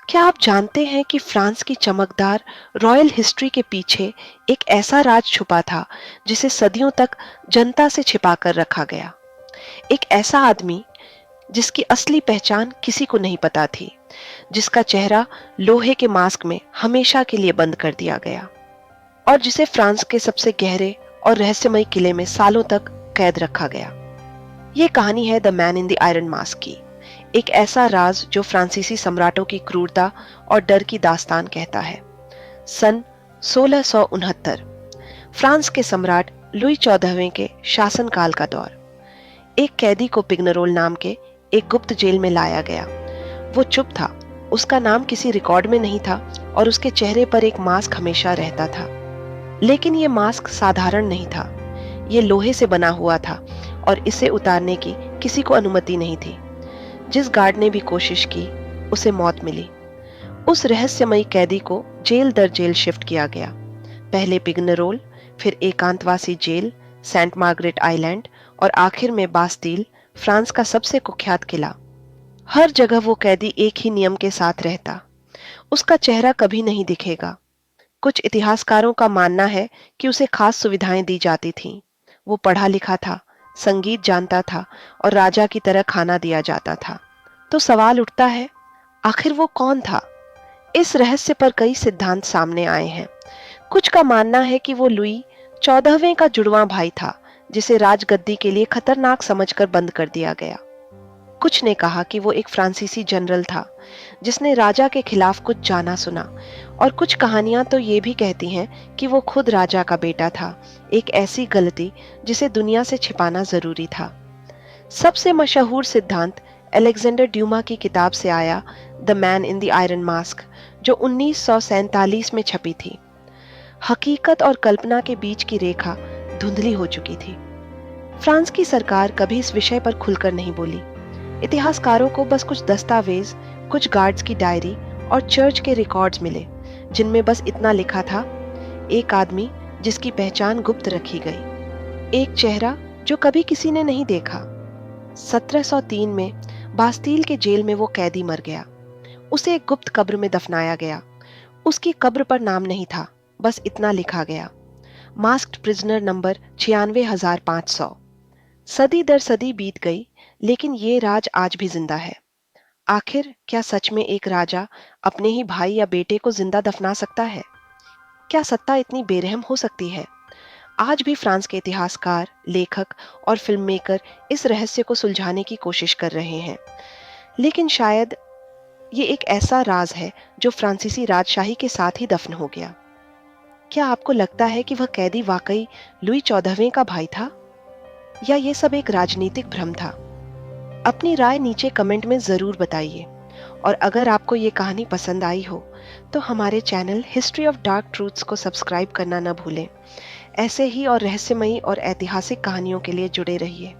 क्या आप जानते हैं कि फ्रांस की चमकदार रॉयल हिस्ट्री के पीछे एक ऐसा राज छुपा था जिसे सदियों तक जनता से छिपाकर रखा गया। एक ऐसा आदमी जिसकी असली पहचान किसी को नहीं पता थी, जिसका चेहरा लोहे के मास्क में हमेशा के लिए बंद कर दिया गया और जिसे फ्रांस के सबसे गहरे और रहस्यमय किले में सालों तक कैद रखा गया। ये कहानी है the man in the iron mask की। एक ऐसा राज जो फ्रांसीसी सम्राटों की क्रूरता और डर की दास्तान कहता है। सन 1669, फ्रांस के सम्राट लुई 14वें के शासनकाल का दौर। एक कैदी को पिग्नरोल नाम के एक गुप्त जेल में लाया गया। वो चुप था, उसका नाम किसी रिकॉर्ड में नहीं था और उसके चेहरे पर एक मास्क हमेशा रहता था। लेकिन ये मास्क साधारण नहीं था, ये लोहे से बना हुआ था और इसे उतारने की किसी को अनुमति नहीं थी। जिस गार्ड ने भी कोशिश की, उसे मौत मिली। उस रहस्यमयी कैदी को जेल दर जेल शिफ्ट किया गया। पहले पिग्नरोल, फिर एकांतवासी जेल सेंट मार्गरेट आइलैंड और आखिर में बास्तील, फ्रांस का सबसे कुख्यात किला। हर जगह वो कैदी एक ही नियम के साथ रहता, उसका चेहरा कभी नहीं दिखेगा। कुछ इतिहासकारों का मानना है कि उसे खास सुविधाएं दी जाती थीं। वो पढ़ा लिखा था, संगीत जानता था और राजा की तरह खाना दिया जाता था। तो सवाल उठता है, आखिर वो कौन था? इस रहस्य पर कई सिद्धांत सामने आए हैं। कुछ का मानना है कि वो लुई 14वें का जुड़वां भाई था, जिसे राजगद्दी के लिए खतरनाक समझकर बंद कर दिया गया। कुछ ने कहा कि वो एक फ्रांसीसी जनरल था जिसने राजा के खिलाफ कुछ जाना सुना, और कुछ कहानियां तो ये भी कहती हैं कि वो खुद राजा का बेटा था, एक ऐसी गलती जिसे दुनिया से छिपाना जरूरी था। सबसे मशहूर सिद्धांत अलेक्जेंडर ड्यूमा की किताब से आया, the man in the iron mask, जो 1947 में छपी थी। हकीकत और कल्पना के बीच की रेखा धुंधली हो चुकी थी। फ्रांस की सरकार कभी इस विषय पर खुलकर नहीं बोली। इतिहासकारों को बस कुछ दस्तावेज, कुछ गार्ड्स की डायरी और चर्च के रिकॉर्ड्स मिले, जिनमें बस इतना लिखा था, एक आदमी जिसकी पहचान गुप्त रखी गई, एक चेहरा जो कभी किसी ने नहीं देखा। 1703 में बास्तील के जेल में वो कैदी मर गया। उसे एक गुप्त कब्र में दफनाया गया। उसकी कब्र पर नाम नहीं था, बस इतना लिखा गया, मास्क्ड प्रिजनर नंबर 96,500। सदी दर सदी बीत गई, लेकिन ये राज आज भी जिंदा है। आखिर क्या सच में एक राजा अपने ही भाई या बेटे को जिंदा दफना सकता है? क्या सत्ता इतनी बेरहम हो सकती है? आज भी फ्रांस के इतिहासकार, लेखक और फिल्म मेकर इस रहस्य को सुलझाने की कोशिश कर रहे हैं। लेकिन शायद ये एक ऐसा राज है जो फ्रांसीसी राजशाही के साथ ही दफन हो गया। क्या आपको लगता है कि वह कैदी वाकई लुई 14वें का भाई था, या ये सब एक राजनीतिक भ्रम था? अपनी राय नीचे कमेंट में जरूर बताइए। और अगर आपको ये कहानी पसंद आई हो तो हमारे channel history of dark truths को सब्सक्राइब करना न भूलें। ऐसे ही और रहस्यमयी और ऐतिहासिक कहानियों के लिए जुड़े रहिए।